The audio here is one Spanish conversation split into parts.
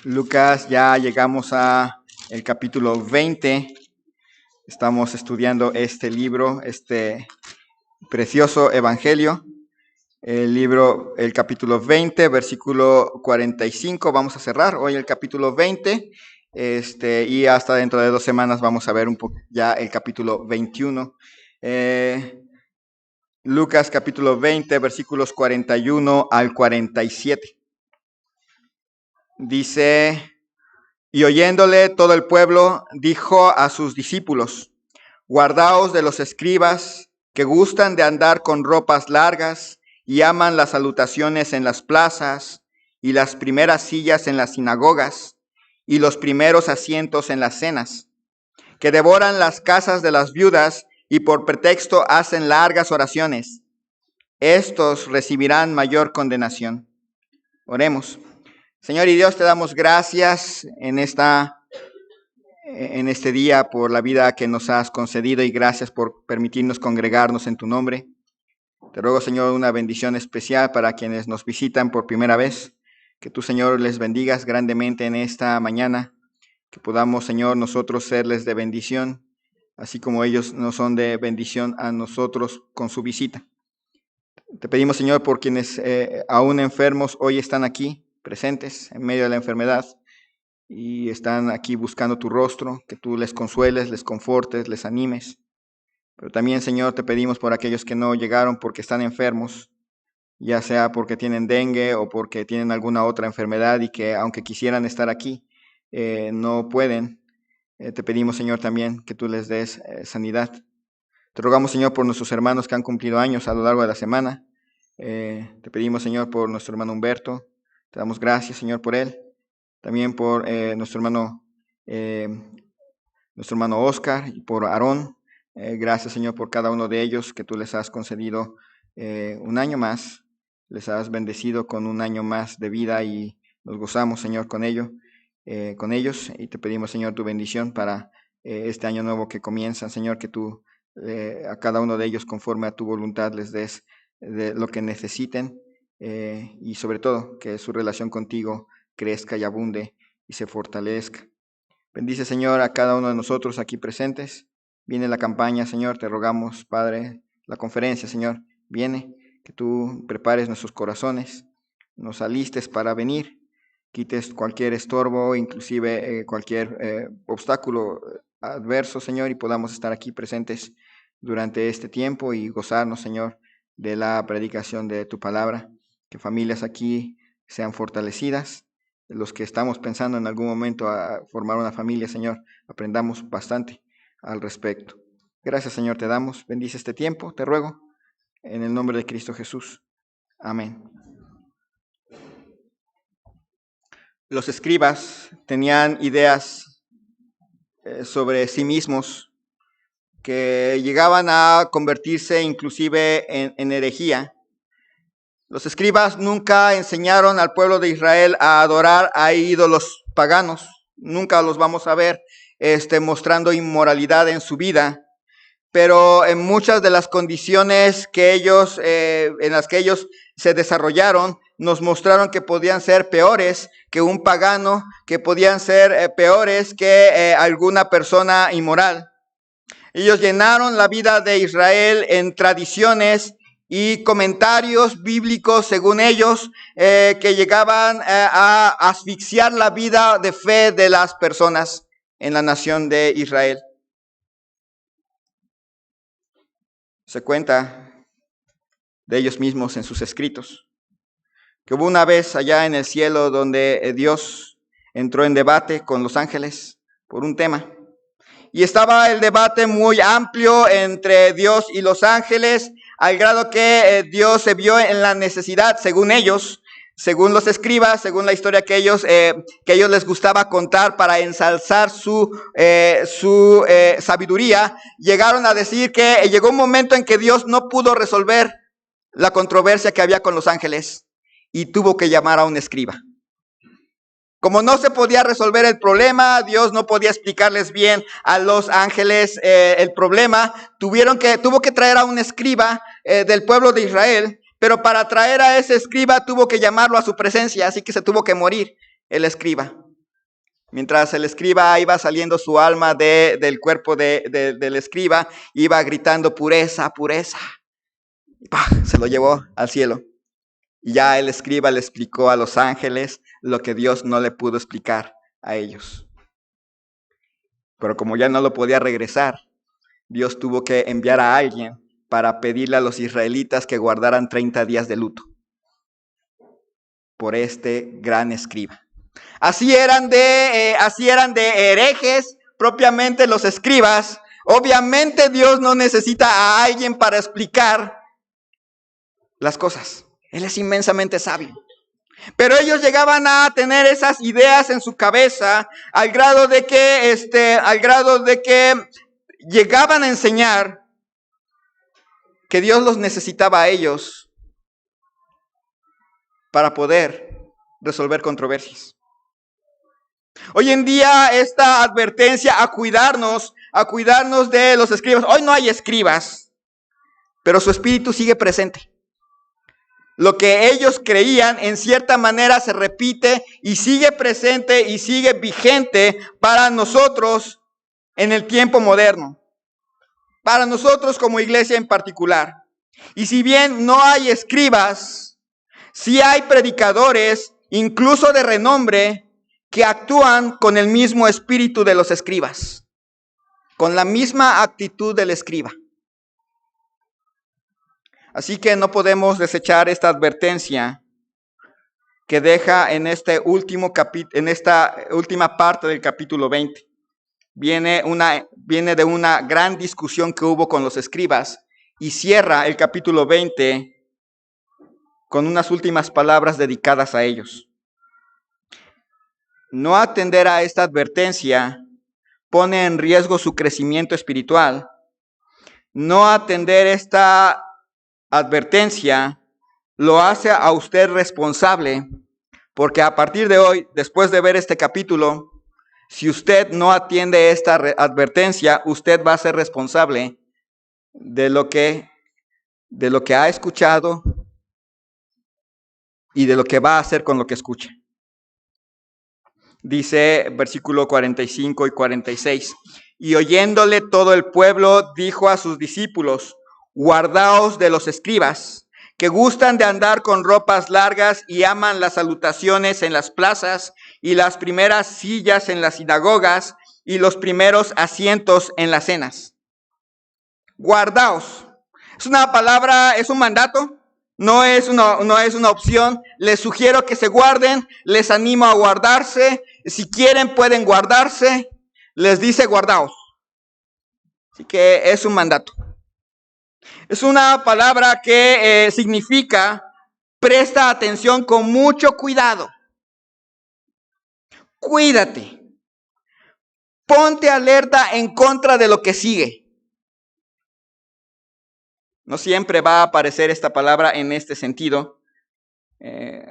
Lucas, ya llegamos a el capítulo 20. Estamos estudiando este libro, este precioso evangelio. El capítulo 20, versículo 45. Vamos a cerrar hoy el capítulo 20. Y hasta dentro de 2 semanas vamos a ver un poco ya el capítulo 21. Lucas capítulo 20, versículos 41 al 47. Dice: y oyéndole todo el pueblo, dijo a sus discípulos: guardaos de los escribas, que gustan de andar con ropas largas y aman las salutaciones en las plazas y las primeras sillas en las sinagogas y los primeros asientos en las cenas, que devoran las casas de las viudas y por pretexto hacen largas oraciones. Estos recibirán mayor condenación. Oremos. Señor y Dios, te damos gracias en este día por la vida que nos has concedido y gracias por permitirnos congregarnos en tu nombre. Te ruego, Señor, una bendición especial para quienes nos visitan por primera vez. Que tú, Señor, les bendigas grandemente en esta mañana. Que podamos, Señor, nosotros serles de bendición, así como ellos nos son de bendición a nosotros con su visita. Te pedimos, Señor, por quienes aún enfermos hoy están aquí, presentes en medio de la enfermedad y están aquí buscando tu rostro, que tú les consueles, les confortes, les animes. Pero también, Señor, te pedimos por aquellos que no llegaron porque están enfermos, ya sea porque tienen dengue o porque tienen alguna otra enfermedad y que aunque quisieran estar aquí, no pueden. Te pedimos, Señor, también que tú les des sanidad. Te rogamos, Señor, por nuestros hermanos que han cumplido años a lo largo de la semana. Te pedimos, Señor, por nuestro hermano Humberto. Te damos gracias, Señor, por él. También por nuestro hermano Oscar y por Aarón. Gracias, Señor, por cada uno de ellos que tú les has concedido un año más. Les has bendecido con un año más de vida y nos gozamos, Señor, con ellos. Y te pedimos, Señor, tu bendición para este año nuevo que comienza. Señor, que tú a cada uno de ellos, conforme a tu voluntad, les des de lo que necesiten y sobre todo que su relación contigo crezca y abunde y se fortalezca. Bendice, Señor, a cada uno de nosotros aquí presentes. Viene la campaña, Señor, te rogamos, Padre, la conferencia, Señor, viene, que tú prepares nuestros corazones, nos alistes para venir, quites cualquier estorbo, inclusive cualquier obstáculo adverso, Señor, y podamos estar aquí presentes durante este tiempo y gozarnos, Señor, de la predicación de tu palabra, que familias aquí sean fortalecidas. Los que estamos pensando en algún momento a formar una familia, Señor, aprendamos bastante al respecto. Gracias, Señor, te damos. Bendice este tiempo, te ruego, en el nombre de Cristo Jesús. Amén. Los escribas tenían ideas sobre sí mismos que llegaban a convertirse inclusive en herejía. Los escribas nunca enseñaron al pueblo de Israel a adorar a ídolos paganos. Nunca los vamos a ver mostrando inmoralidad en su vida. Pero en muchas de las condiciones que en las que ellos se desarrollaron, nos mostraron que podían ser peores que un pagano, que podían ser peores que alguna persona inmoral. Ellos llenaron la vida de Israel en tradiciones y comentarios bíblicos, según ellos, que llegaban a asfixiar la vida de fe de las personas en la nación de Israel. Se cuenta de ellos mismos en sus escritos, que hubo una vez allá en el cielo donde Dios entró en debate con los ángeles por un tema. Y estaba el debate muy amplio entre Dios y los ángeles, al grado que Dios se vio en la necesidad, según ellos, según los escribas, según la historia que ellos les gustaba contar para ensalzar su sabiduría, llegaron a decir que llegó un momento en que Dios no pudo resolver la controversia que había con los ángeles y tuvo que llamar a un escriba. Como no se podía resolver el problema, Dios no podía explicarles bien a los ángeles el problema, tuvo que traer a un escriba del pueblo de Israel, pero para traer a ese escriba tuvo que llamarlo a su presencia, así que se tuvo que morir el escriba. Mientras el escriba iba saliendo su alma del cuerpo del escriba, iba gritando pureza, pureza. Y ¡pah! Se lo llevó al cielo. Y ya el escriba le explicó a los ángeles lo que Dios no le pudo explicar a ellos. Pero como ya no lo podía regresar, Dios tuvo que enviar a alguien para pedirle a los israelitas que guardaran 30 días de luto por este gran escriba. Así eran de herejes propiamente los escribas. Obviamente Dios no necesita a alguien para explicar las cosas. Él es inmensamente sabio. Pero ellos llegaban a tener esas ideas en su cabeza al grado de que llegaban a enseñar que Dios los necesitaba a ellos para poder resolver controversias. Hoy en día esta advertencia a cuidarnos de los escribas. Hoy no hay escribas, pero su espíritu sigue presente. Lo que ellos creían en cierta manera se repite y sigue presente y sigue vigente para nosotros en el tiempo moderno. Para nosotros como iglesia en particular. Y si bien no hay escribas, sí hay predicadores, incluso de renombre, que actúan con el mismo espíritu de los escribas, con la misma actitud del escriba. Así que no podemos desechar esta advertencia que deja en esta última parte del capítulo 20. Viene de una gran discusión que hubo con los escribas y cierra el capítulo 20 con unas últimas palabras dedicadas a ellos. No atender a esta advertencia pone en riesgo su crecimiento espiritual. No atender esta advertencia lo hace a usted responsable, porque a partir de hoy, después de ver este capítulo, si usted no atiende esta advertencia, usted va a ser responsable de lo que ha escuchado y de lo que va a hacer con lo que escuche. Dice versículo 45 y 46. Y oyéndole todo el pueblo, dijo a sus discípulos: guardaos de los escribas, que gustan de andar con ropas largas y aman las salutaciones en las plazas y las primeras sillas en las sinagogas y los primeros asientos en las cenas. Guardaos. Es una palabra, es un mandato, no es una opción. Les sugiero que se guarden, les animo a guardarse. Si quieren pueden guardarse. Les dice guardaos. Así que es un mandato. Es una palabra que significa presta atención con mucho cuidado. Cuídate. Ponte alerta en contra de lo que sigue. No siempre va a aparecer esta palabra en este sentido.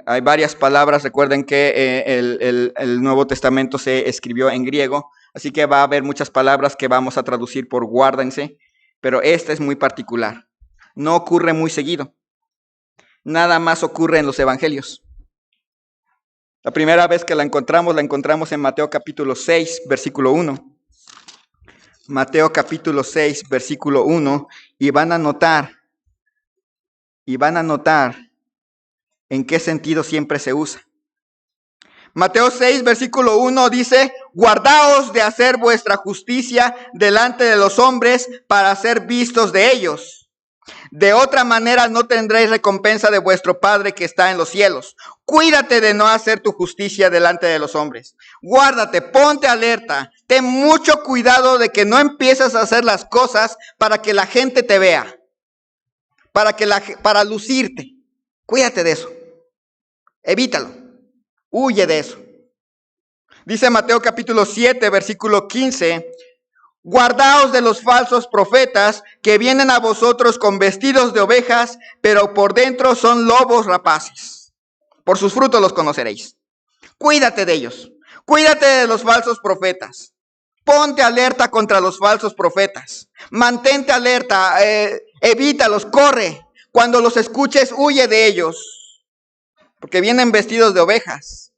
Hay varias palabras. Recuerden que el Nuevo Testamento se escribió en griego, así que va a haber muchas palabras que vamos a traducir por guárdense, pero esta es muy particular. No ocurre muy seguido. Nada más ocurre en los evangelios. La primera vez que la encontramos en Mateo capítulo 6, versículo 1. Mateo capítulo 6, versículo 1, y van a notar en qué sentido siempre se usa. Mateo 6, versículo 1 dice: guardaos de hacer vuestra justicia delante de los hombres para ser vistos de ellos. De otra manera no tendréis recompensa de vuestro Padre que está en los cielos. Cuídate de no hacer tu justicia delante de los hombres. Guárdate, ponte alerta. Ten mucho cuidado de que no empieces a hacer las cosas para que la gente te vea. Para lucirte. Cuídate de eso. Evítalo. Huye de eso. Dice Mateo capítulo 7, versículo 15. Guardaos de los falsos profetas que vienen a vosotros con vestidos de ovejas, pero por dentro son lobos rapaces. Por sus frutos los conoceréis. Cuídate de ellos. Cuídate de los falsos profetas. Ponte alerta contra los falsos profetas. Mantente alerta. Evítalos, corre. Cuando los escuches, huye de ellos. Porque vienen vestidos de ovejas.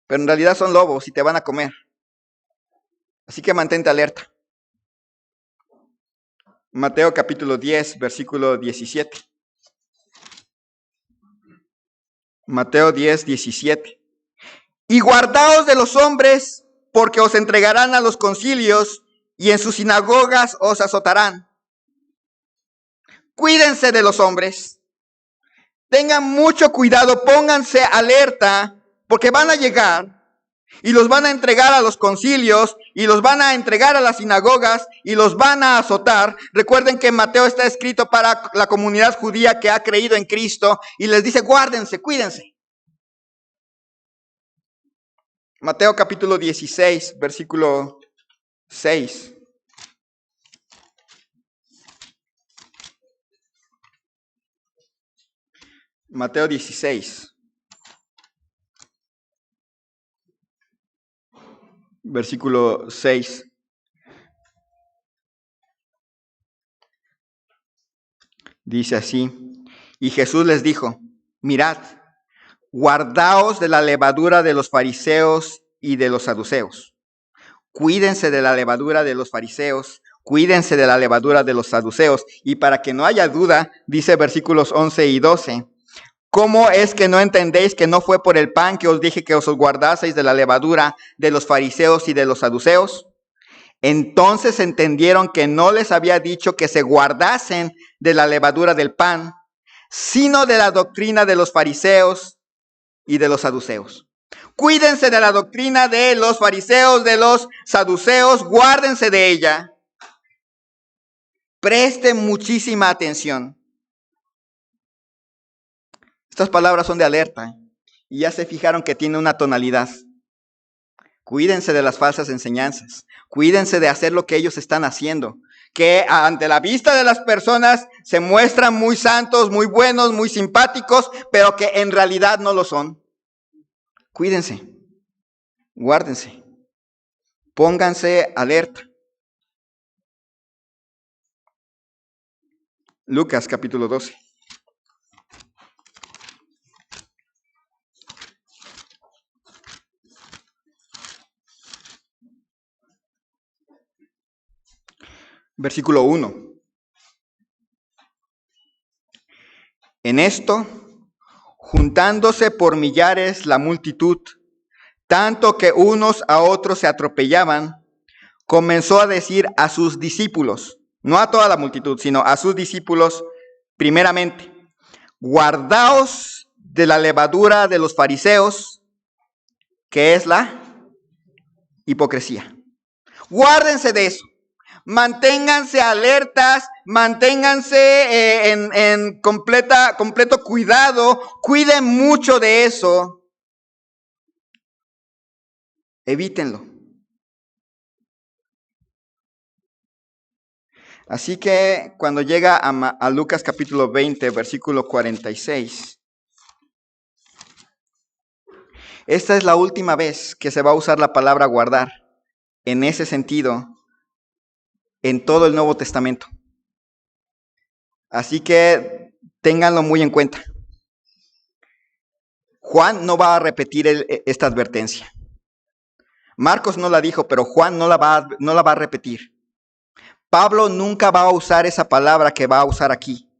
pero en realidad son lobos y te van a comer. Así que mantente alerta. Mateo capítulo 10, versículo 17. Mateo 10, 17. Y guardaos de los hombres, porque os entregarán a los concilios y en sus sinagogas os azotarán. Cuídense de los hombres. Tengan mucho cuidado, pónganse alerta, porque van a llegar y los van a entregar a los concilios y los van a entregar a las sinagogas y los van a azotar. Recuerden que Mateo está escrito para la comunidad judía que ha creído en Cristo y les dice, guárdense, cuídense. Mateo capítulo 16, versículo 6. Mateo 16, versículo 6. Dice así, y Jesús les dijo, mirad, guardaos de la levadura de los fariseos y de los saduceos. Cuídense de la levadura de los fariseos, cuídense de la levadura de los saduceos. Y para que no haya duda, dice versículos 11 y 12, ¿cómo es que no entendéis que no fue por el pan que os dije que os guardaseis de la levadura de los fariseos y de los saduceos? Entonces entendieron que no les había dicho que se guardasen de la levadura del pan, sino de la doctrina de los fariseos y de los saduceos. Cuídense de la doctrina de los fariseos, de los saduceos, guárdense de ella. Presten muchísima atención. Estas palabras son de alerta y ya se fijaron que tiene una tonalidad. Cuídense de las falsas enseñanzas. Cuídense de hacer lo que ellos están haciendo. Que ante la vista de las personas se muestran muy santos, muy buenos, muy simpáticos, pero que en realidad no lo son. Cuídense. Guárdense. Pónganse alerta. Lucas capítulo 12. Versículo 1. En esto, juntándose por millares la multitud, tanto que unos a otros se atropellaban, comenzó a decir a sus discípulos, no a toda la multitud, sino a sus discípulos primeramente, guardaos de la levadura de los fariseos, que es la hipocresía. Guárdense de eso. Manténganse alertas, manténganse en completo cuidado, cuiden mucho de eso. Evítenlo. Así que cuando llega a Lucas capítulo 20, versículo 46, esta es la última vez que se va a usar la palabra guardar en ese sentido en todo el Nuevo Testamento. Así que ténganlo muy en cuenta. Juan no va a repetir esta advertencia. Marcos no la dijo, pero Juan no la va a repetir. Pablo nunca va a usar esa palabra que va a usar aquí.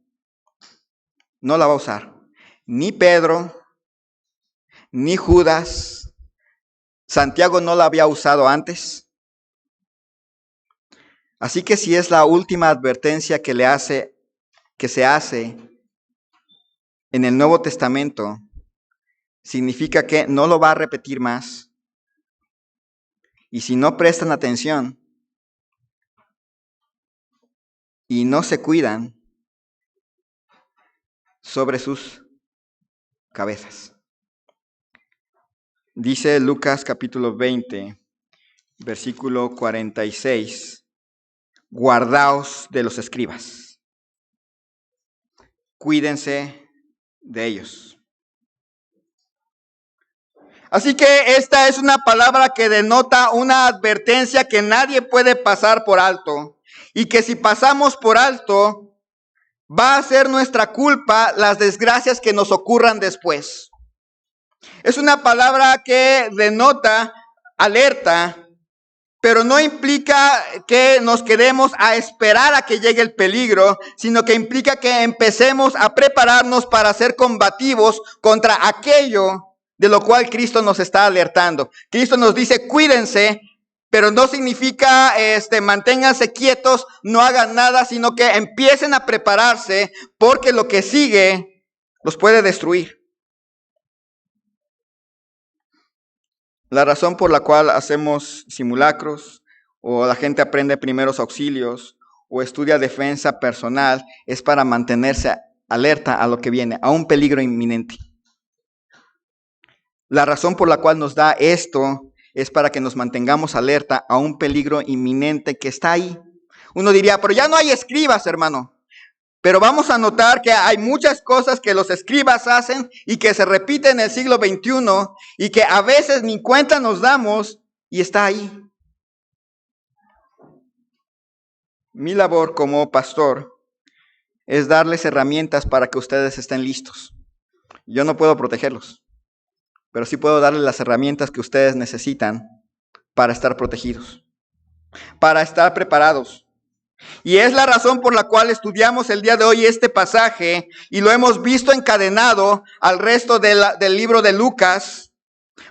No la va a usar. Ni Pedro, ni Judas. Santiago no la había usado antes. Así que si es la última advertencia que se hace en el Nuevo Testamento, significa que no lo va a repetir más. Y si no prestan atención y no se cuidan, sobre sus cabezas. Dice Lucas capítulo 20, versículo 46, guardaos de los escribas. Cuídense de ellos. Así que esta es una palabra que denota una advertencia que nadie puede pasar por alto. Y que si pasamos por alto, va a ser nuestra culpa las desgracias que nos ocurran después. Es una palabra que denota alerta, pero no implica que nos quedemos a esperar a que llegue el peligro, sino que implica que empecemos a prepararnos para ser combativos contra aquello de lo cual Cristo nos está alertando. Cristo nos dice, cuídense, pero no significa manténganse quietos, no hagan nada, sino que empiecen a prepararse porque lo que sigue los puede destruir. La razón por la cual hacemos simulacros, o la gente aprende primeros auxilios, o estudia defensa personal, es para mantenerse alerta a lo que viene, a un peligro inminente. La razón por la cual nos da esto es para que nos mantengamos alerta a un peligro inminente que está ahí. Uno diría, pero ya no hay escribas, hermano. Pero vamos a notar que hay muchas cosas que los escribas hacen y que se repiten en el siglo XXI y que a veces ni cuenta nos damos y está ahí. Mi labor como pastor es darles herramientas para que ustedes estén listos. Yo no puedo protegerlos, pero sí puedo darles las herramientas que ustedes necesitan para estar protegidos, para estar preparados. Y es la razón por la cual estudiamos el día de hoy este pasaje y lo hemos visto encadenado al resto del libro de Lucas,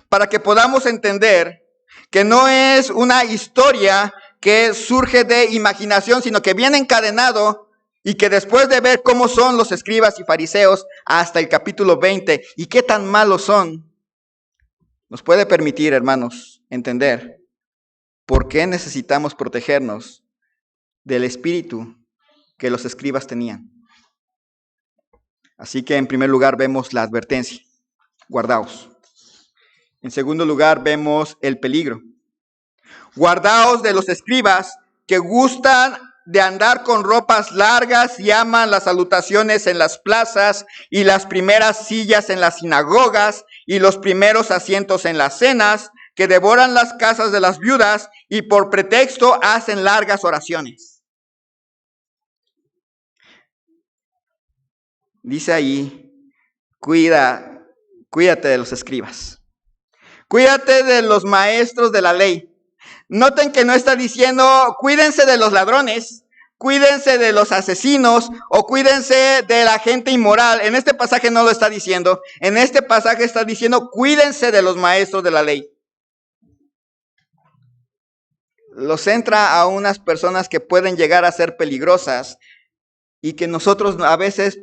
para que podamos entender que no es una historia que surge de imaginación, sino que viene encadenado y que después de ver cómo son los escribas y fariseos hasta el capítulo 20 y qué tan malos son, nos puede permitir, hermanos, entender por qué necesitamos protegernos del espíritu que los escribas tenían. Así que en primer lugar vemos la advertencia, guardaos. En segundo lugar vemos el peligro. Guardaos de los escribas que gustan de andar con ropas largas y aman las salutaciones en las plazas y las primeras sillas en las sinagogas y los primeros asientos en las cenas, que devoran las casas de las viudas y por pretexto hacen largas oraciones. Dice ahí, cuídate de los escribas. Cuídate de los maestros de la ley. Noten que no está diciendo, cuídense de los ladrones, cuídense de los asesinos o cuídense de la gente inmoral. En este pasaje no lo está diciendo. En este pasaje está diciendo, cuídense de los maestros de la ley. Los centra a unas personas que pueden llegar a ser peligrosas y que nosotros a veces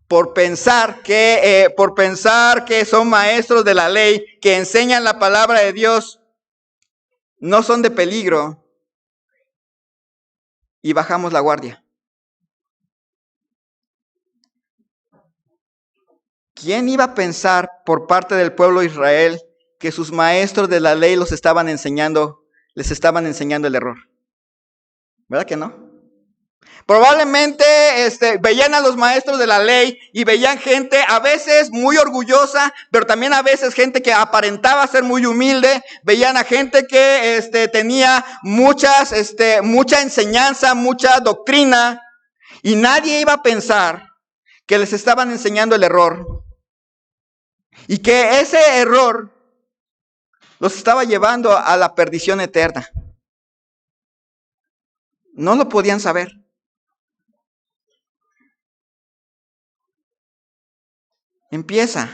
por pensar que son maestros de la ley, que enseñan la palabra de Dios, no son de peligro y bajamos la guardia. ¿Quién iba a pensar por parte del pueblo de Israel que sus maestros de la ley les estaban enseñando el error? ¿Verdad que no? Probablemente veían a los maestros de la ley y veían gente a veces muy orgullosa, pero también a veces gente que aparentaba ser muy humilde. Veían a gente que tenía mucha enseñanza, mucha doctrina, y nadie iba a pensar que les estaban enseñando el error y que ese error los estaba llevando a la perdición eterna. No lo podían saber. Empieza.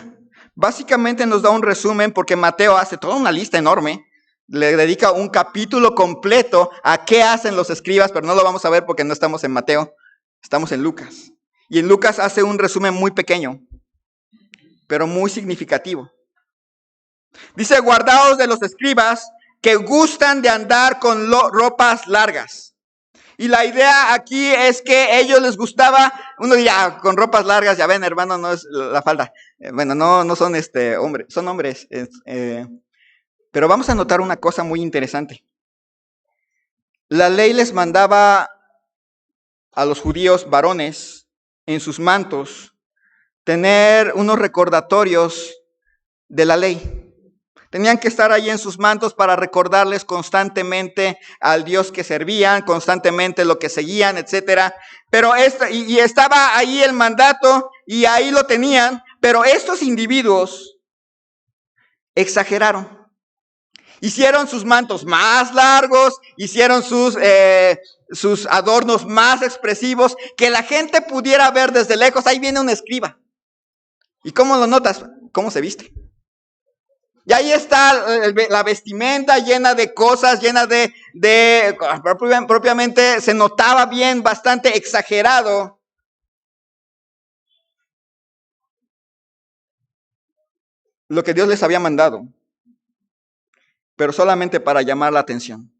Básicamente nos da un resumen porque Mateo hace toda una lista enorme. Le dedica un capítulo completo a qué hacen los escribas, pero no lo vamos a ver porque no estamos en Mateo, estamos en Lucas. Y en Lucas hace un resumen muy pequeño, pero muy significativo. Dice, guardaos de los escribas que gustan de andar con ropas largas. Y la idea aquí es que a ellos les gustaba, uno dirá, con ropas largas, ya ven, hermano, no es la falda. Bueno, no son hombres, son hombres. Pero vamos a notar una cosa muy interesante. La ley les mandaba a los judíos varones en sus mantos tener unos recordatorios de la ley. Tenían que estar ahí en sus mantos para recordarles constantemente al Dios que servían, constantemente lo que seguían, etc. Pero estaba ahí el mandato y ahí lo tenían. Pero estos individuos Exageraron. Hicieron sus mantos más largos, hicieron sus adornos más expresivos, que la gente pudiera ver desde lejos. Ahí viene un escriba. ¿Y cómo lo notas? ¿Cómo se viste? Y ahí está la vestimenta llena de cosas, llena propiamente se notaba bien, bastante exagerado. Lo que Dios les había mandado, pero solamente para llamar la atención.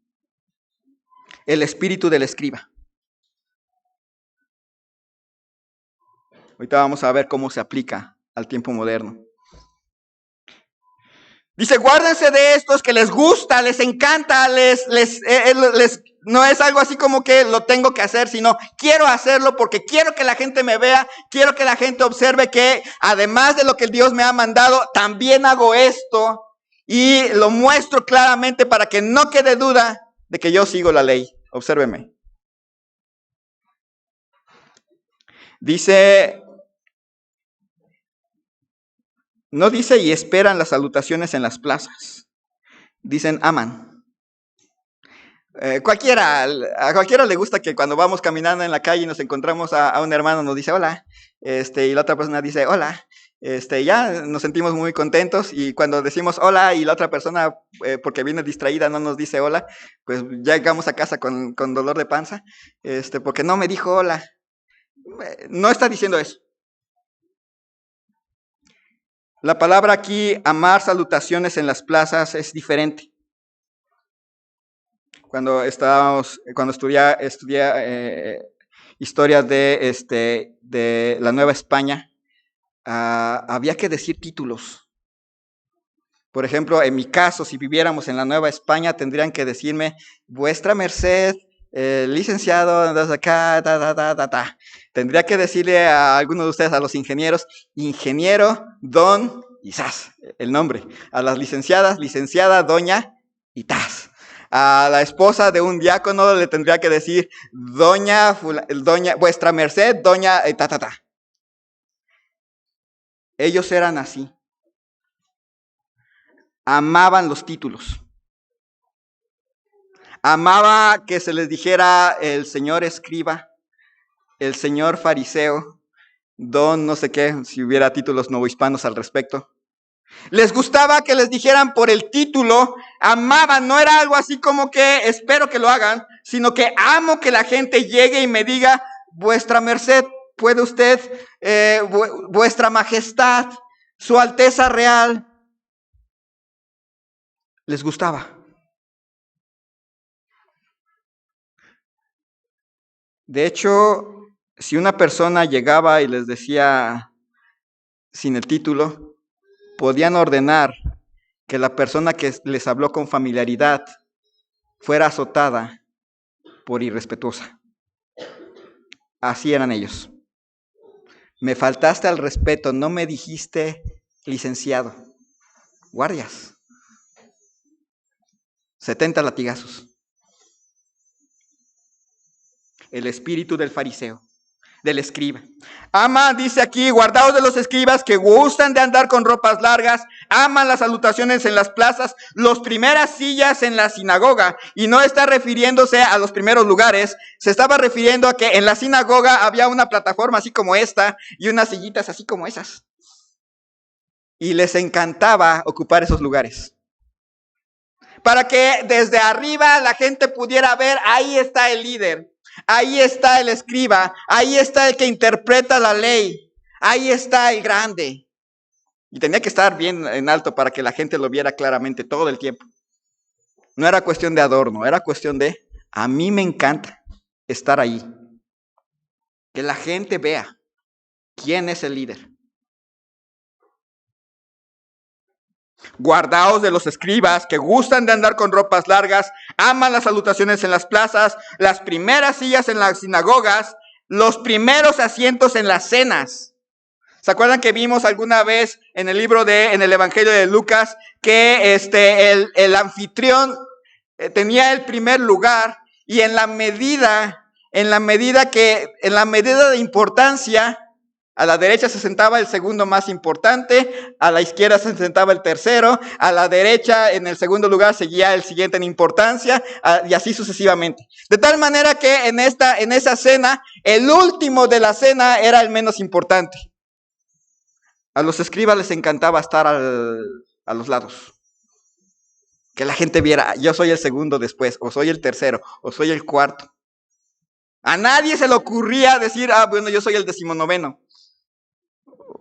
El espíritu del escriba. Ahorita vamos a ver cómo se aplica al tiempo moderno. Dice, guárdense de estos que les gusta, les encanta, no es algo así como que lo tengo que hacer, sino quiero hacerlo porque quiero que la gente me vea, quiero que la gente observe que además de lo que Dios me ha mandado, también hago esto y lo muestro claramente para que no quede duda de que yo sigo la ley. Obsérveme. Dice, no dice y esperan las salutaciones en las plazas. Dicen aman. A cualquiera le gusta que cuando vamos caminando en la calle y nos encontramos a un hermano, nos dice hola, y la otra persona dice hola, ya nos sentimos muy contentos, y cuando decimos hola y la otra persona, porque viene distraída, no nos dice hola, pues ya llegamos a casa con dolor de panza, porque no me dijo hola. No está diciendo eso. La palabra aquí, amar salutaciones en las plazas, es diferente. Cuando estudié historia de la Nueva España, había que decir títulos. Por ejemplo, en mi caso, si viviéramos en la Nueva España, tendrían que decirme, vuestra merced, licenciado, desde acá, Tendría que decirle a algunos de ustedes, a los ingenieros, ingeniero, don, y ¡zas! El nombre. A las licenciadas, licenciada, doña, y ¡tas! A la esposa de un diácono le tendría que decir, doña, vuestra merced, doña, Ellos eran así. Amaban los títulos. Amaba que se les dijera el señor escriba, el señor fariseo, don no sé qué, si hubiera títulos novohispanos al respecto. Les gustaba que les dijeran por el título, amaban, no era algo así como que espero que lo hagan, sino que amo que la gente llegue y me diga, vuestra merced, puede usted, vuestra majestad, su alteza real. Les gustaba. De hecho, si una persona llegaba y les decía sin el título, podían ordenar que la persona que les habló con familiaridad fuera azotada por irrespetuosa. Así eran ellos. Me faltaste al respeto, no me dijiste licenciado. Guardias. 70 latigazos. El espíritu del fariseo, del escriba. Ama, dice aquí, guardaos de los escribas que gustan de andar con ropas largas, aman las salutaciones en las plazas, las primeras sillas en la sinagoga, y no está refiriéndose a los primeros lugares, se estaba refiriendo a que en la sinagoga había una plataforma así como esta y unas sillitas así como esas. Y les encantaba ocupar esos lugares. Para que desde arriba la gente pudiera ver, ahí está el líder. Ahí está el escriba, ahí está el que interpreta la ley, ahí está el grande. Y tenía que estar bien en alto para que la gente lo viera claramente todo el tiempo. No era cuestión de adorno, era cuestión de, a mí me encanta estar ahí. Que la gente vea quién es el líder. Guardaos de los escribas que gustan de andar con ropas largas, aman las salutaciones en las plazas, las primeras sillas en las sinagogas, los primeros asientos en las cenas. ¿Se acuerdan que vimos alguna vez en el Evangelio de Lucas que el anfitrión tenía el primer lugar, y en la medida de importancia, A la derecha se sentaba el segundo más importante, a la izquierda se sentaba el tercero, a la derecha en el segundo lugar seguía el siguiente en importancia, y así sucesivamente. De tal manera que en esa cena, el último de la cena era el menos importante. A los escribas les encantaba estar a los lados. Que la gente viera, yo soy el segundo después, o soy el tercero, o soy el cuarto. A nadie se le ocurría decir, bueno, yo soy el 19º.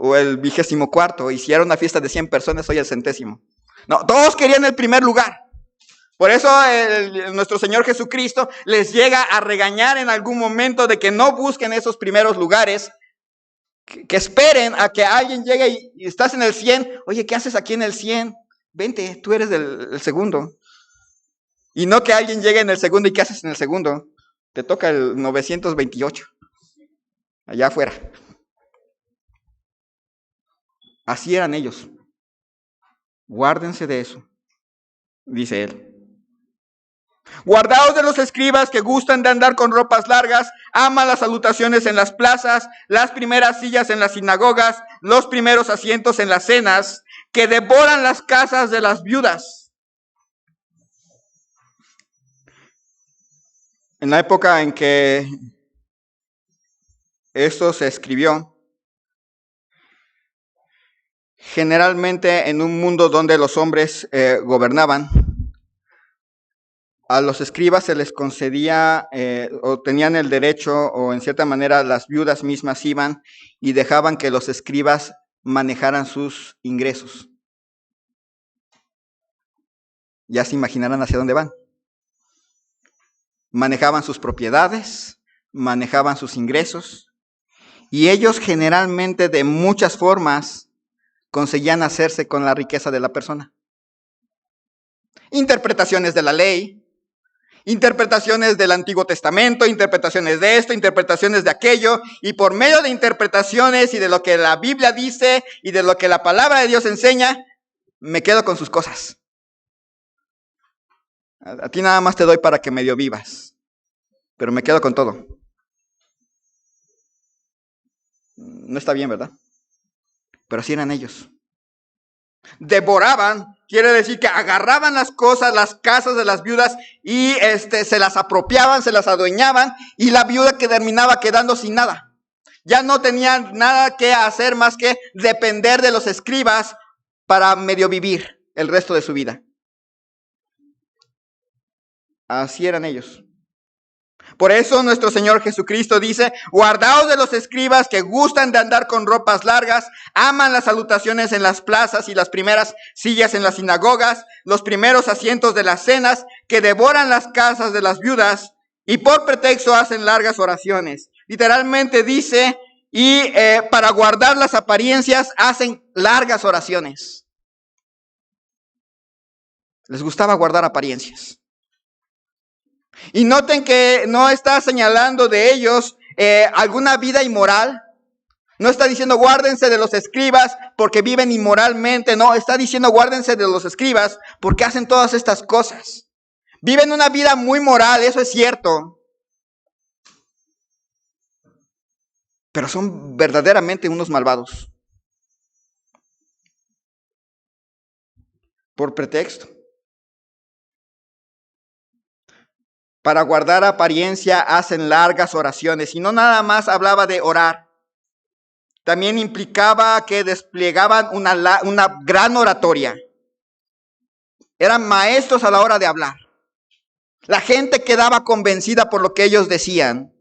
O el 24º, y si era una fiesta de 100 personas, soy el 100º. No, todos querían el primer lugar. Por eso nuestro Señor Jesucristo les llega a regañar en algún momento de que no busquen esos primeros lugares, que esperen a que alguien llegue y estás en el 100. Oye, ¿qué haces aquí en el 100? Vente, tú eres el segundo. Y no que alguien llegue en el segundo y ¿qué haces en el segundo? Te toca el 928, allá afuera. Así eran ellos. Guárdense de eso, dice él. Guardaos de los escribas que gustan de andar con ropas largas, aman las salutaciones en las plazas, las primeras sillas en las sinagogas, los primeros asientos en las cenas, que devoran las casas de las viudas. En la época en que esto se escribió, generalmente en un mundo donde los hombres gobernaban, a los escribas se les concedía o tenían el derecho, o en cierta manera las viudas mismas iban y dejaban que los escribas manejaran sus ingresos. Ya se imaginarán hacia dónde van. Manejaban sus propiedades, manejaban sus ingresos, y ellos generalmente de muchas formas conseguían hacerse con la riqueza de la persona. Interpretaciones de la ley, interpretaciones del Antiguo Testamento, interpretaciones de esto, interpretaciones de aquello, y por medio de interpretaciones y de lo que la Biblia dice y de lo que la palabra de Dios enseña, me quedo con sus cosas. A ti nada más te doy para que medio vivas, pero me quedo con todo. No está bien, ¿verdad? Pero así eran ellos. Devoraban, quiere decir que agarraban las cosas, las casas de las viudas y se las apropiaban, se las adueñaban, y la viuda que terminaba quedando sin nada. Ya no tenían nada que hacer más que depender de los escribas para medio vivir el resto de su vida. Así eran ellos. Por eso nuestro Señor Jesucristo dice, guardaos de los escribas que gustan de andar con ropas largas, aman las salutaciones en las plazas y las primeras sillas en las sinagogas, los primeros asientos de las cenas, que devoran las casas de las viudas y por pretexto hacen largas oraciones. Literalmente dice, y para guardar las apariencias hacen largas oraciones. Les gustaba guardar apariencias. Y noten que no está señalando de ellos alguna vida inmoral. No está diciendo guárdense de los escribas porque viven inmoralmente. No, está diciendo guárdense de los escribas porque hacen todas estas cosas. Viven una vida muy moral, eso es cierto. Pero son verdaderamente unos malvados. Por pretexto. Para guardar apariencia hacen largas oraciones. Y no nada más hablaba de orar. También implicaba que desplegaban una gran oratoria. Eran maestros a la hora de hablar. La gente quedaba convencida por lo que ellos decían.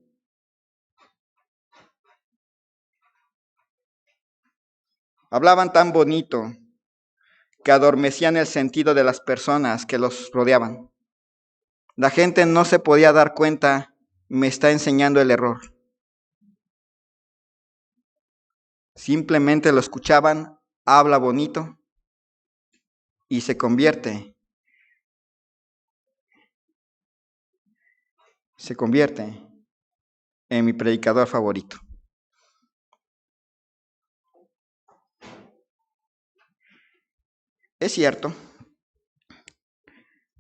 Hablaban tan bonito que adormecían el sentido de las personas que los rodeaban. La gente no se podía dar cuenta, me está enseñando el error. Simplemente lo escuchaban, habla bonito y se convierte en mi predicador favorito. Es cierto.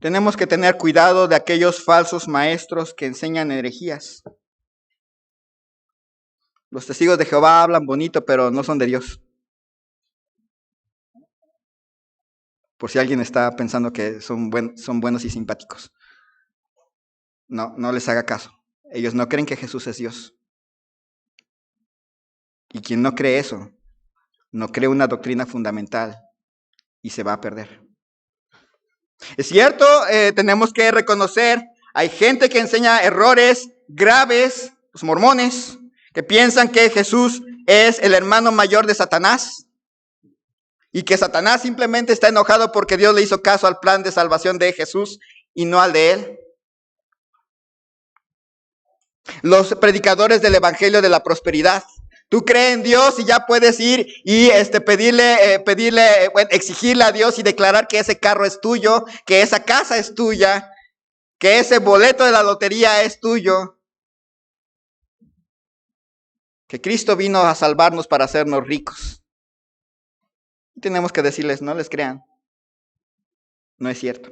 Tenemos que tener cuidado de aquellos falsos maestros que enseñan herejías. Los testigos de Jehová hablan bonito, pero no son de Dios. Por si alguien está pensando que son buenos y simpáticos. No, no les haga caso. Ellos no creen que Jesús es Dios. Y quien no cree eso, no cree una doctrina fundamental y se va a perder. Es cierto, tenemos que reconocer, hay gente que enseña errores graves, los mormones, que piensan que Jesús es el hermano mayor de Satanás y que Satanás simplemente está enojado porque Dios le hizo caso al plan de salvación de Jesús y no al de él. Los predicadores del evangelio de la prosperidad. Tú crees en Dios y ya puedes ir y exigirle a Dios y declarar que ese carro es tuyo, que esa casa es tuya, que ese boleto de la lotería es tuyo. Que Cristo vino a salvarnos para hacernos ricos. Y tenemos que decirles, no les crean. No es cierto.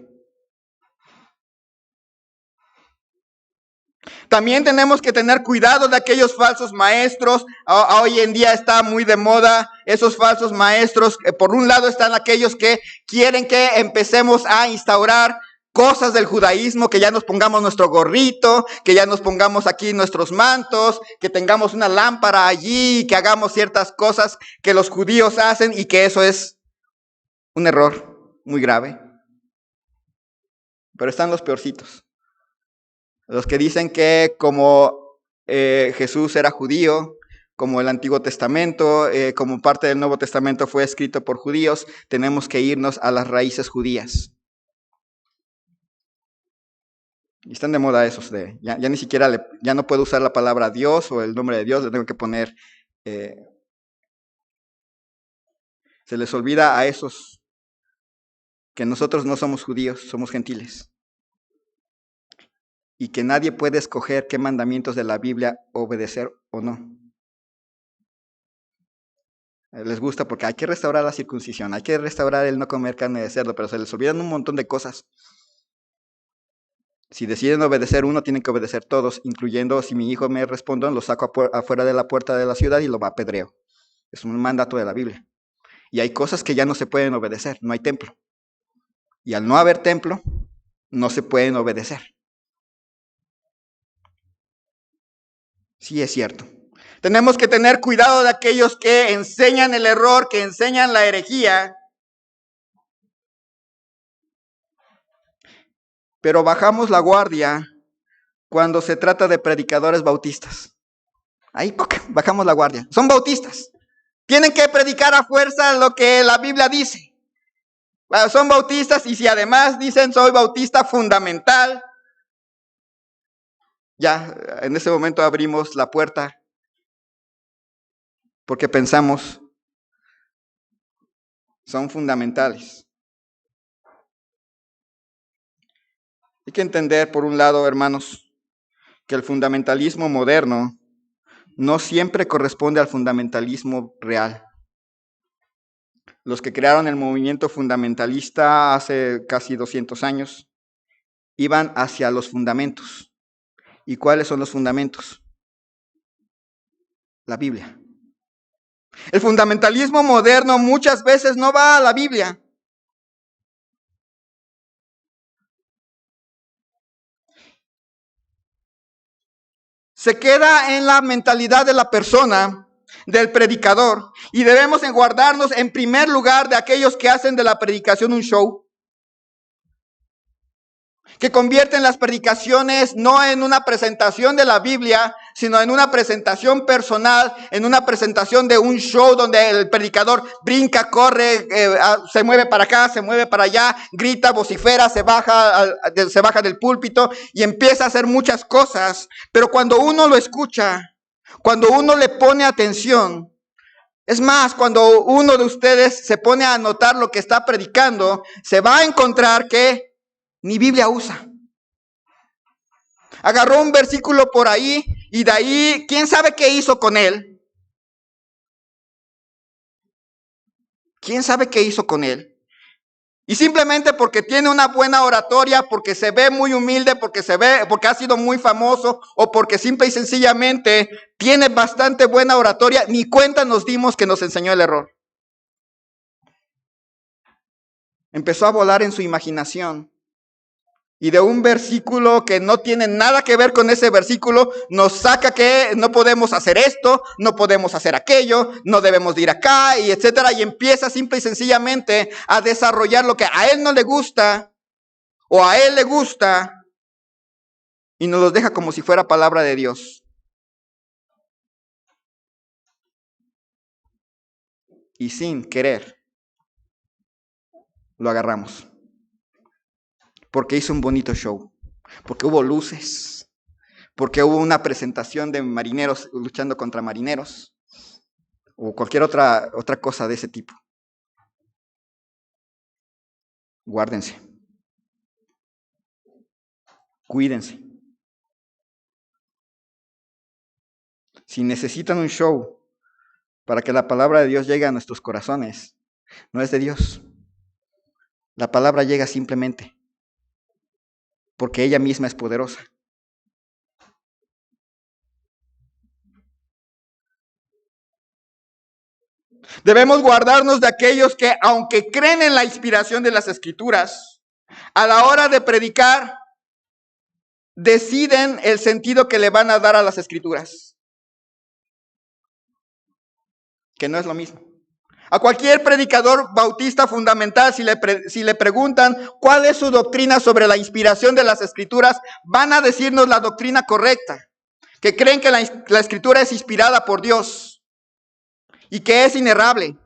También tenemos que tener cuidado de aquellos falsos maestros. Hoy en día está muy de moda esos falsos maestros. Por un lado están aquellos que quieren que empecemos a instaurar cosas del judaísmo, que ya nos pongamos nuestro gorrito, que ya nos pongamos aquí nuestros mantos, que tengamos una lámpara allí, que hagamos ciertas cosas que los judíos hacen y que eso es un error muy grave. Pero están los peorcitos. Los que dicen que como Jesús era judío, como el Antiguo Testamento, como parte del Nuevo Testamento fue escrito por judíos, tenemos que irnos a las raíces judías. Y están de moda esos ya ni siquiera, ya no puedo usar la palabra Dios o el nombre de Dios, le tengo que poner, se les olvida a esos que nosotros no somos judíos, somos gentiles. Y que nadie puede escoger qué mandamientos de la Biblia obedecer o no. Les gusta porque hay que restaurar la circuncisión, hay que restaurar el no comer carne de cerdo, pero se les olvidan un montón de cosas. Si deciden obedecer uno, tienen que obedecer todos, incluyendo si mi hijo me responde, lo saco afuera de la puerta de la ciudad y lo apedreo. Es un mandato de la Biblia. Y hay cosas que ya no se pueden obedecer, no hay templo. Y al no haber templo, no se pueden obedecer. Sí, es cierto. Tenemos que tener cuidado de aquellos que enseñan el error, que enseñan la herejía. Pero bajamos la guardia cuando se trata de predicadores bautistas. Ahí bajamos la guardia. Son bautistas. Tienen que predicar a fuerza lo que la Biblia dice. Son bautistas y si además dicen soy bautista fundamental, ya en ese momento abrimos la puerta porque pensamos son fundamentales. Hay que entender, por un lado, hermanos, que el fundamentalismo moderno no siempre corresponde al fundamentalismo real. Los que crearon el movimiento fundamentalista hace casi 200 años iban hacia los fundamentos. ¿Y cuáles son los fundamentos? La Biblia. El fundamentalismo moderno muchas veces no va a la Biblia. Se queda en la mentalidad de la persona, del predicador, y debemos guardarnos en primer lugar de aquellos que hacen de la predicación un show, que convierten las predicaciones no en una presentación de la Biblia, sino en una presentación personal, en una presentación de un show donde el predicador brinca, corre, se mueve para acá, se mueve para allá, grita, vocifera, se baja del púlpito y empieza a hacer muchas cosas. Pero cuando uno lo escucha, cuando uno le pone atención, es más, cuando uno de ustedes se pone a anotar lo que está predicando, se va a encontrar que ni Biblia usa. Agarró un versículo por ahí y de ahí, ¿quién sabe qué hizo con él? ¿Quién sabe qué hizo con él? Y simplemente porque tiene una buena oratoria, porque se ve muy humilde, porque ha sido muy famoso, o porque simple y sencillamente tiene bastante buena oratoria, ni cuenta nos dimos que nos enseñó el error. Empezó a volar en su imaginación. Y de un versículo que no tiene nada que ver con ese versículo, nos saca que no podemos hacer esto, no podemos hacer aquello, no debemos de ir acá, y etcétera. Y empieza simple y sencillamente a desarrollar lo que a él no le gusta, o a él le gusta, y nos los deja como si fuera palabra de Dios. Y sin querer, lo agarramos. Porque hizo un bonito show, porque hubo luces, porque hubo una presentación de marineros luchando contra marineros, o cualquier otra cosa de ese tipo. Guárdense. Cuídense. Si necesitan un show para que la palabra de Dios llegue a nuestros corazones, no es de Dios. La palabra llega simplemente porque ella misma es poderosa. Debemos guardarnos de aquellos que, aunque creen en la inspiración de las Escrituras, a la hora de predicar, deciden el sentido que le van a dar a las Escrituras. Que no es lo mismo. A cualquier predicador bautista fundamental, si le preguntan cuál es su doctrina sobre la inspiración de las Escrituras, van a decirnos la doctrina correcta. Que creen que la Escritura es inspirada por Dios y que es inerrable.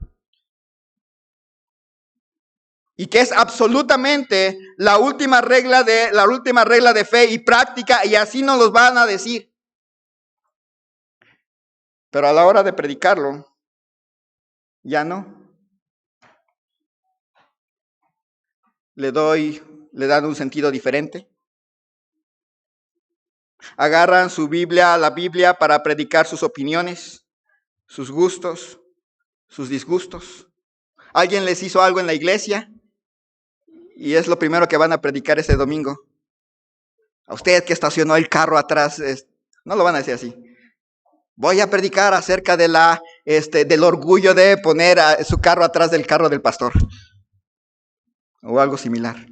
Y que es absolutamente la última regla de fe y práctica, y así nos los van a decir. Pero a la hora de predicarlo, ya no. Le dan un sentido diferente. Agarran la Biblia para predicar sus opiniones, sus gustos, sus disgustos. Alguien les hizo algo en la iglesia y es lo primero que van a predicar ese domingo. A usted que estacionó el carro atrás, no lo van a decir así. Voy a predicar acerca de del orgullo de poner su carro atrás del carro del pastor. O algo similar.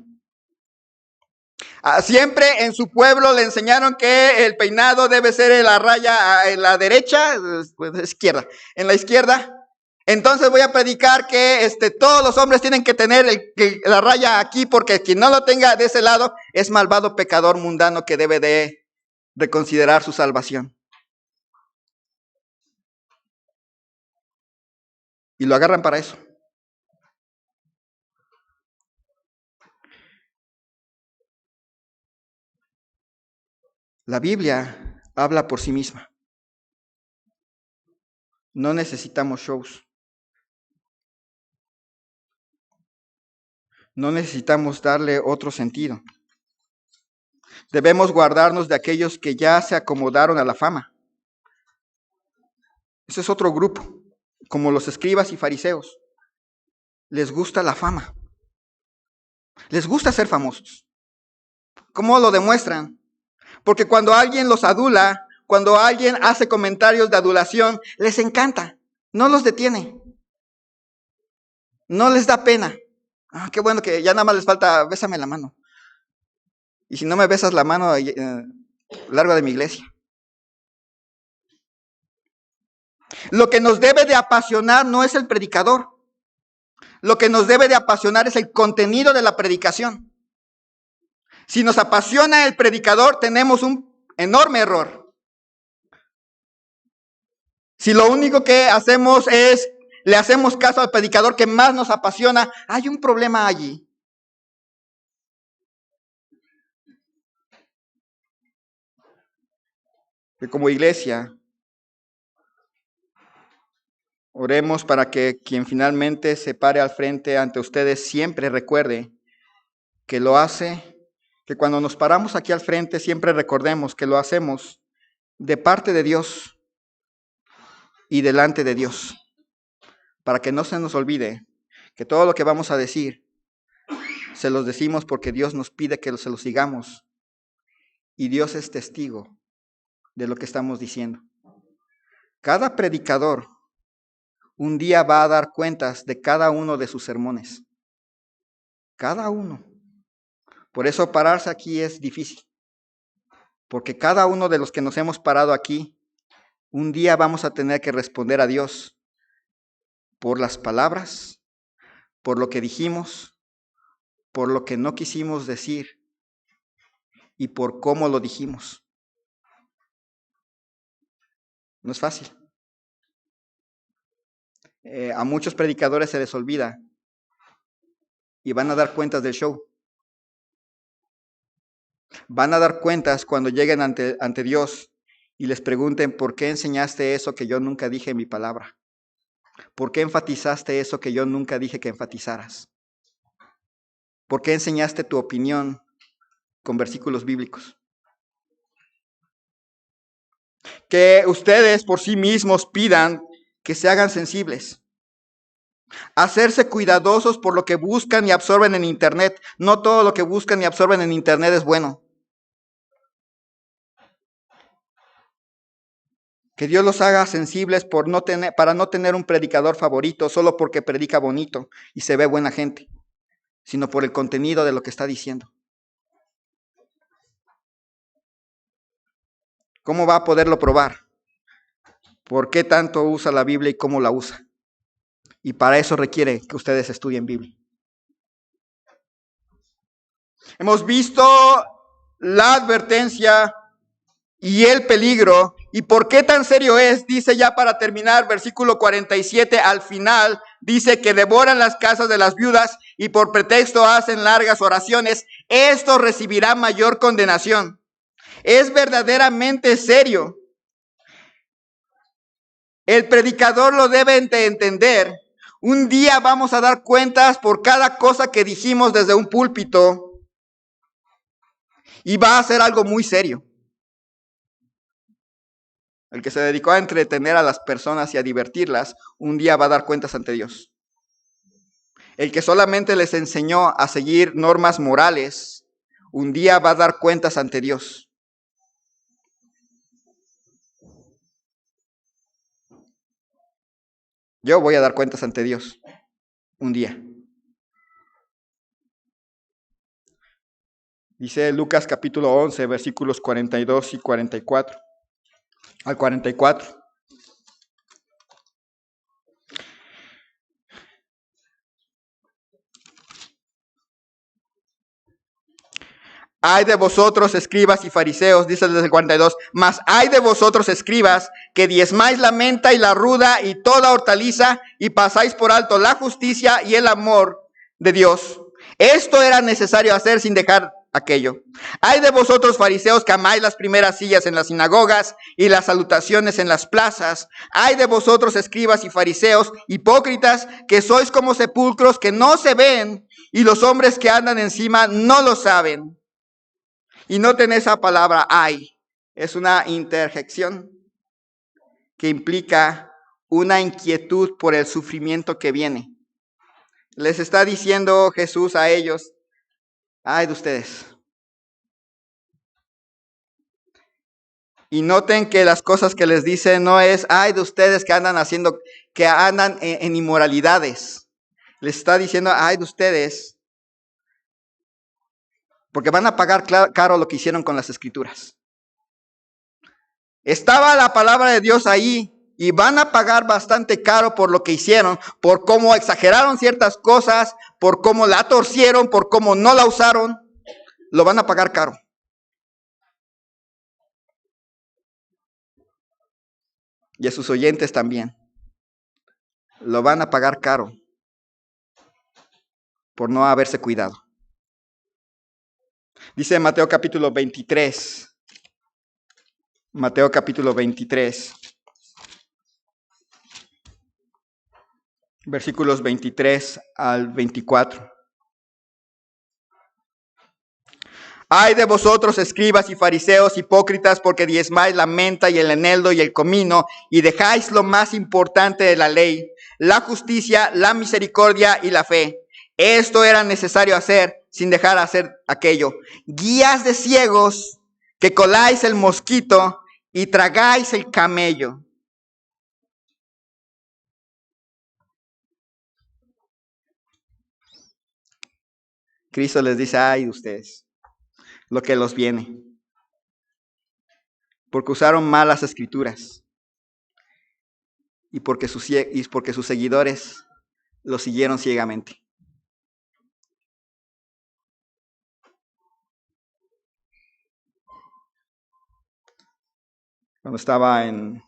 Siempre en su pueblo le enseñaron que el peinado debe ser en la raya en la derecha, pues izquierda, en la izquierda. Entonces voy a predicar que todos los hombres tienen que tener la raya aquí, porque quien no lo tenga de ese lado es malvado pecador mundano que debe de reconsiderar su salvación. Y lo agarran para eso. La Biblia habla por sí misma. No necesitamos shows. No necesitamos darle otro sentido. Debemos guardarnos de aquellos que ya se acomodaron a la fama. Ese es otro grupo, como los escribas y fariseos. Les gusta la fama. Les gusta ser famosos. ¿Cómo lo demuestran? Porque cuando alguien los adula, cuando alguien hace comentarios de adulación, les encanta. No los detiene. No les da pena. Qué bueno que ya nada más les falta, bésame la mano. Y si no me besas la mano, largo de mi iglesia. Lo que nos debe de apasionar no es el predicador. Lo que nos debe de apasionar es el contenido de la predicación. Si nos apasiona el predicador, tenemos un enorme error. Si lo único que hacemos es, le hacemos caso al predicador que más nos apasiona, hay un problema allí. Que como iglesia, oremos para que quien finalmente se pare al frente ante ustedes siempre recuerde que lo hace, que cuando nos paramos aquí al frente siempre recordemos que lo hacemos de parte de Dios y delante de Dios, para que no se nos olvide que todo lo que vamos a decir Se los decimos porque Dios nos pide que se los sigamos. Y Dios es testigo de lo que estamos diciendo. Cada predicador un día va a dar cuentas de cada uno de sus sermones. Cada uno. Por eso pararse aquí es difícil. Porque cada uno de los que nos hemos parado aquí, un día vamos a tener que responder a Dios por las palabras, por lo que dijimos, por lo que no quisimos decir y por cómo lo dijimos. No es fácil. A muchos predicadores se les olvida y van a dar cuentas del show. Van a dar cuentas cuando lleguen ante Dios y les pregunten, ¿por qué enseñaste eso que yo nunca dije en mi palabra? ¿Por qué enfatizaste eso que yo nunca dije que enfatizaras? ¿Por qué enseñaste tu opinión con versículos bíblicos? Que ustedes por sí mismos pidan que se hagan sensibles. Hacerse cuidadosos por lo que buscan y absorben en Internet. No todo lo que buscan y absorben en Internet es bueno. Que Dios los haga sensibles para no tener un predicador favorito solo porque predica bonito y se ve buena gente, sino por el contenido de lo que está diciendo. ¿Cómo va a poderlo probar? ¿Por qué tanto usa la Biblia y cómo la usa? Y para eso requiere que ustedes estudien Biblia. Hemos visto la advertencia y el peligro. ¿Y por qué tan serio es? Dice ya para terminar, versículo 47, al final, dice que devoran las casas de las viudas y por pretexto hacen largas oraciones. Esto recibirá mayor condenación. Es verdaderamente serio. El predicador lo debe entender. Un día vamos a dar cuentas por cada cosa que dijimos desde un púlpito. Y va a ser algo muy serio. El que se dedicó a entretener a las personas y a divertirlas, un día va a dar cuentas ante Dios. El que solamente les enseñó a seguir normas morales, un día va a dar cuentas ante Dios. Yo voy a dar cuentas ante Dios un día. Dice Lucas capítulo 11, versículos 42 y 44. Al 44. Ay de vosotros, escribas y fariseos, dice desde el 42, mas ay de vosotros, escribas, que diezmáis la menta y la ruda y toda hortaliza y pasáis por alto la justicia y el amor de Dios. Esto era necesario hacer sin dejar aquello. Ay de vosotros, fariseos, que amáis las primeras sillas en las sinagogas y las salutaciones en las plazas. Ay de vosotros, escribas y fariseos, hipócritas, que sois como sepulcros que no se ven y los hombres que andan encima no lo saben. Y noten esa palabra ay, es una interjección que implica una inquietud por el sufrimiento que viene. Les está diciendo Jesús a ellos, ay de ustedes. Y noten que las cosas que les dice no es ay de ustedes que andan en inmoralidades. Les está diciendo ay de ustedes. Porque van a pagar caro lo que hicieron con las escrituras. Estaba la palabra de Dios ahí y van a pagar bastante caro por lo que hicieron, por cómo exageraron ciertas cosas, por cómo la torcieron, por cómo no la usaron. Lo van a pagar caro. Y a sus oyentes también. Lo van a pagar caro por no haberse cuidado. Dice Mateo capítulo 23. Mateo capítulo 23. Versículos 23 al 24. Ay de vosotros, escribas y fariseos hipócritas, porque diezmáis la menta y el eneldo y el comino, y dejáis lo más importante de la ley, la justicia, la misericordia y la fe. Esto era necesario hacer sin dejar hacer aquello. Guías de ciegos que coláis el mosquito y tragáis el camello. Cristo les dice, ay de ustedes, lo que los viene, porque usaron mal las escrituras y porque sus seguidores lo siguieron ciegamente. Cuando estaba en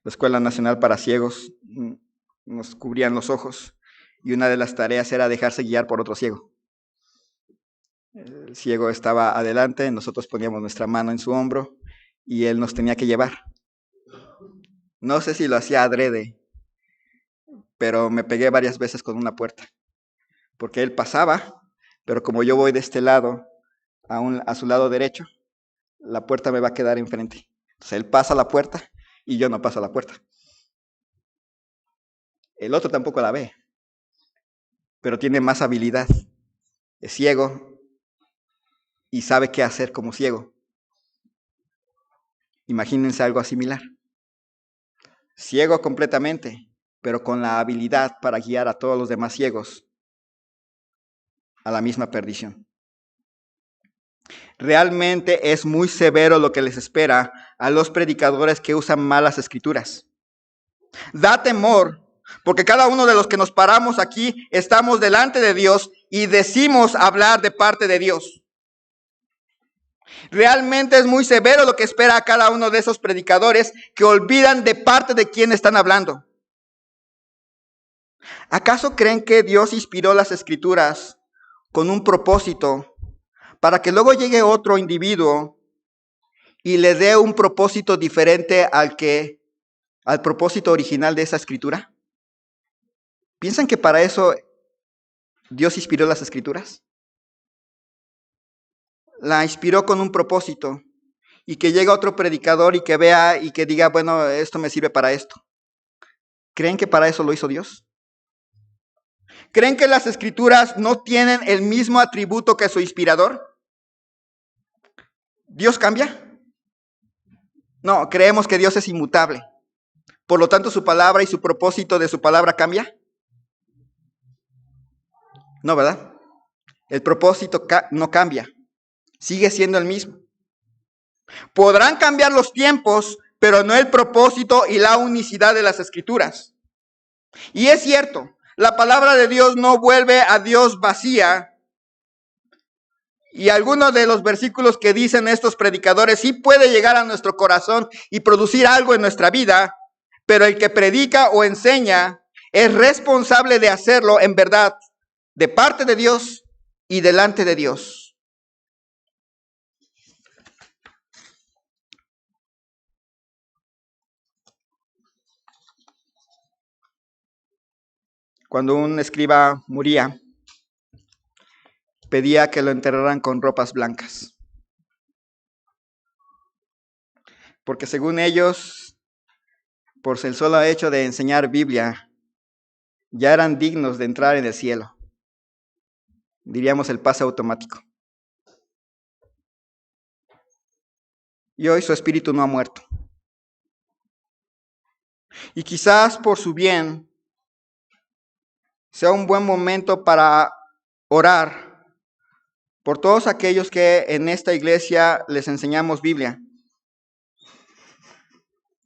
la Escuela Nacional para Ciegos, nos cubrían los ojos y una de las tareas era dejarse guiar por otro ciego. El ciego estaba adelante, nosotros poníamos nuestra mano en su hombro y él nos tenía que llevar. No sé si lo hacía adrede, pero me pegué varias veces con una puerta, porque él pasaba, pero como yo voy de este lado a su lado derecho, la puerta me va a quedar enfrente. Entonces él pasa la puerta y yo no paso la puerta. El otro tampoco la ve, pero tiene más habilidad. Es ciego y sabe qué hacer como ciego. Imagínense algo similar. Ciego completamente, pero con la habilidad para guiar a todos los demás ciegos a la misma perdición. Realmente es muy severo lo que les espera a los predicadores que usan malas escrituras. Da temor, porque cada uno de los que nos paramos aquí estamos delante de Dios y decimos hablar de parte de Dios. Realmente es muy severo lo que espera a cada uno de esos predicadores que olvidan de parte de quién están hablando. ¿Acaso creen que Dios inspiró las escrituras con un propósito para que luego llegue otro individuo y le dé un propósito diferente al propósito original de esa escritura? ¿Piensan que para eso Dios inspiró las escrituras? La inspiró con un propósito y que llegue otro predicador y que vea y que diga, bueno, esto me sirve para esto. ¿Creen que para eso lo hizo Dios? ¿Creen que las escrituras no tienen el mismo atributo que su inspirador? ¿Dios cambia? No, creemos que Dios es inmutable. Por lo tanto, su palabra y su propósito de su palabra cambia. No, ¿verdad? El propósito no cambia. Sigue siendo el mismo. Podrán cambiar los tiempos, pero no el propósito y la unicidad de las escrituras. Y es cierto, la palabra de Dios no vuelve a Dios vacía. Y algunos de los versículos que dicen estos predicadores sí puede llegar a nuestro corazón y producir algo en nuestra vida, pero el que predica o enseña es responsable de hacerlo en verdad, de parte de Dios y delante de Dios. Cuando un escriba moría, pedía que lo enterraran con ropas blancas. Porque según ellos, por el solo hecho de enseñar Biblia, ya eran dignos de entrar en el cielo. Diríamos el pase automático. Y hoy su espíritu no ha muerto. Y quizás por su bien sea un buen momento para orar por todos aquellos que en esta iglesia les enseñamos Biblia,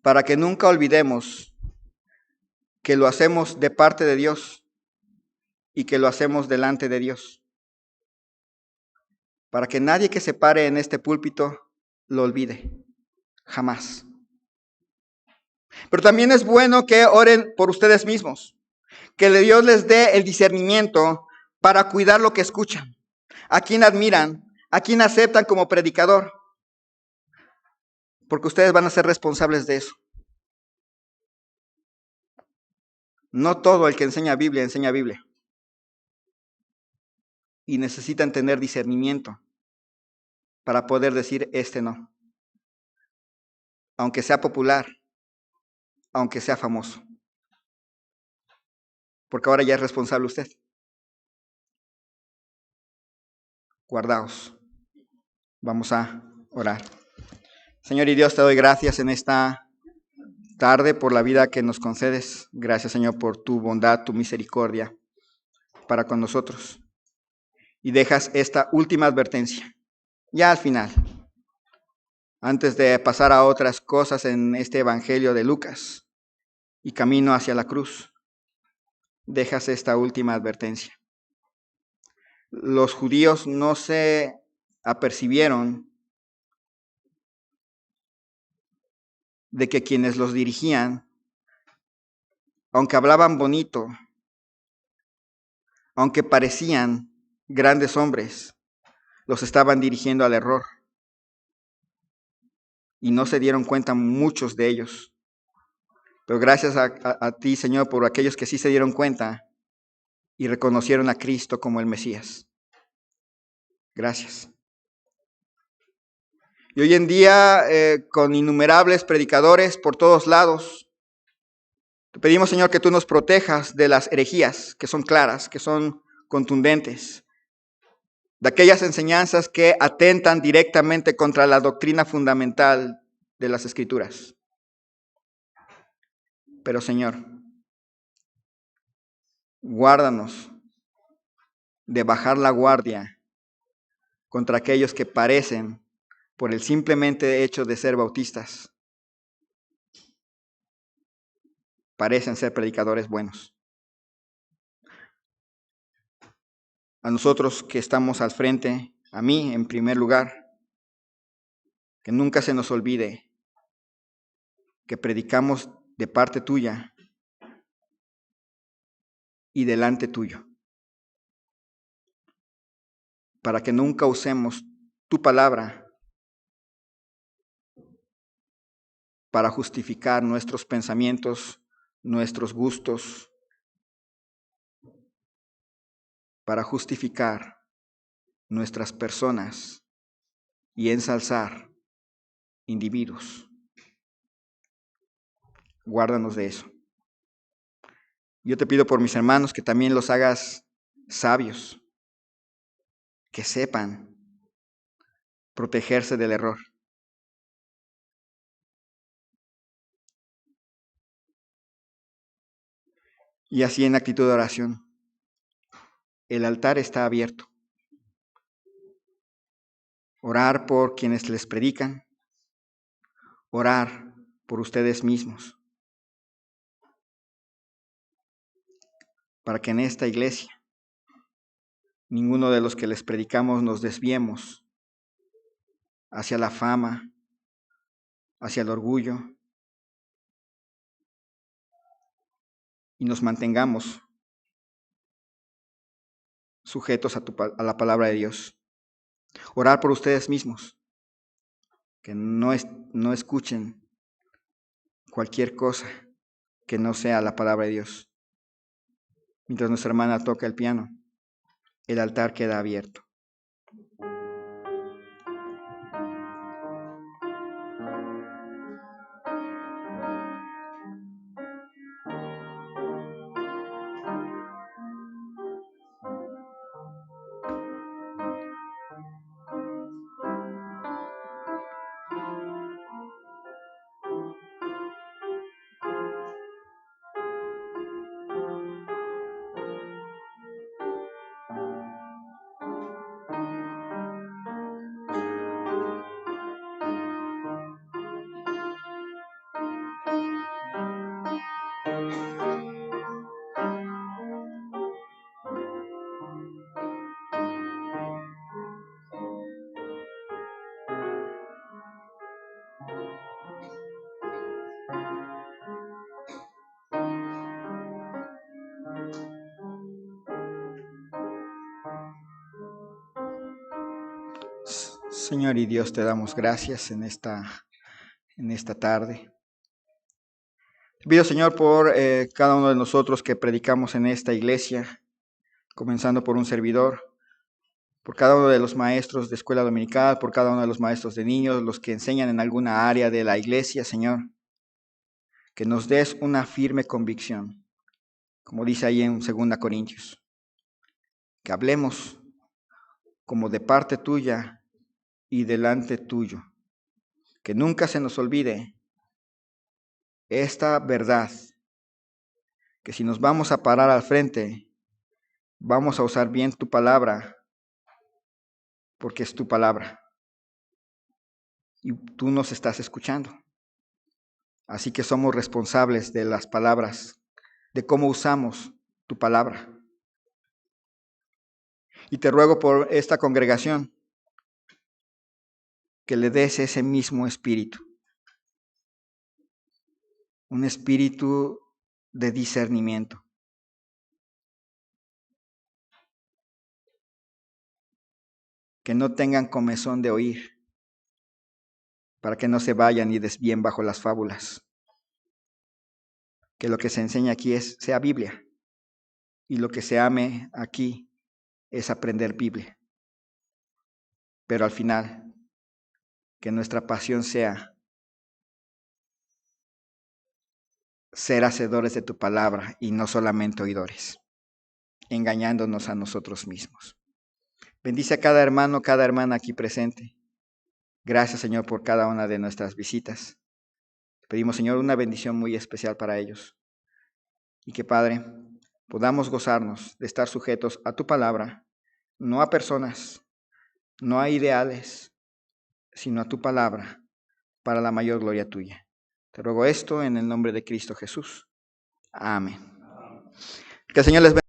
para que nunca olvidemos que lo hacemos de parte de Dios y que lo hacemos delante de Dios, para que nadie que se pare en este púlpito lo olvide, jamás. Pero también es bueno que oren por ustedes mismos, que Dios les dé el discernimiento para cuidar lo que escuchan, a quién admiran, a quién aceptan como predicador, porque ustedes van a ser responsables de eso. No todo el que enseña Biblia. Y necesitan tener discernimiento para poder decir este no. Aunque sea popular, aunque sea famoso. Porque ahora ya es responsable usted. guardaos. Vamos a orar. Señor y Dios, te doy gracias en esta tarde por la vida que nos concedes. Gracias, Señor, por tu bondad, tu misericordia para con nosotros. Y dejas esta última advertencia, ya al final, antes de pasar a otras cosas en este Evangelio de Lucas y camino hacia la cruz. Dejas esta última advertencia. Los judíos no se apercibieron de que quienes los dirigían, aunque hablaban bonito, aunque parecían grandes hombres, los estaban dirigiendo al error. Y no se dieron cuenta muchos de ellos. Pero gracias a ti, Señor, por aquellos que sí se dieron cuenta y reconocieron a Cristo como el Mesías. Gracias. Y hoy en día, con innumerables predicadores por todos lados, te pedimos, Señor, que tú nos protejas de las herejías que son claras, que son contundentes, de aquellas enseñanzas que atentan directamente contra la doctrina fundamental de las Escrituras. Pero, Señor, guárdanos de bajar la guardia contra aquellos que parecen, por el simplemente hecho de ser bautistas, parecen ser predicadores buenos. A nosotros que estamos al frente, a mí en primer lugar, que nunca se nos olvide que predicamos de parte tuya y delante tuyo, para que nunca usemos tu palabra para justificar nuestros pensamientos, nuestros gustos, para justificar nuestras personas y ensalzar individuos. Guárdanos de eso. Yo te pido por mis hermanos que también los hagas sabios, que sepan protegerse del error. Y así en actitud de oración, el altar está abierto. Orar por quienes les predican, orar por ustedes mismos, para que en esta iglesia ninguno de los que les predicamos nos desviemos hacia la fama, hacia el orgullo, y nos mantengamos sujetos a la palabra de Dios. Orar por ustedes mismos, que no escuchen cualquier cosa que no sea la palabra de Dios. Mientras nuestra hermana toca el piano, el altar queda abierto. Señor y Dios, te damos gracias en esta tarde. Te pido, Señor, por cada uno de nosotros que predicamos en esta iglesia, comenzando por un servidor, por cada uno de los maestros de escuela dominical, por cada uno de los maestros de niños, los que enseñan en alguna área de la iglesia, Señor, que nos des una firme convicción, como dice ahí en 2 Corintios, que hablemos como de parte tuya y delante tuyo. Que nunca se nos olvide esta verdad, que si nos vamos a parar al frente, vamos a usar bien tu palabra, porque es tu palabra. Y tú nos estás escuchando. Así que somos responsables de las palabras, de cómo usamos tu palabra. Y te ruego por esta congregación que le des ese mismo espíritu. Un espíritu de discernimiento. Que no tengan comezón de oír, para que no se vayan y desvíen bajo las fábulas. Que lo que se enseña aquí sea Biblia. Y lo que se ame aquí es aprender Biblia. Pero al final, que nuestra pasión sea ser hacedores de tu palabra y no solamente oidores, engañándonos a nosotros mismos. Bendice a cada hermano, cada hermana aquí presente. Gracias, Señor, por cada una de nuestras visitas. Pedimos, Señor, una bendición muy especial para ellos. Y que, Padre, podamos gozarnos de estar sujetos a tu palabra, no a personas, no a ideales, sino a tu palabra, para la mayor gloria tuya. Te ruego esto en el nombre de Cristo Jesús. Amén. Que el Señor les bendiga.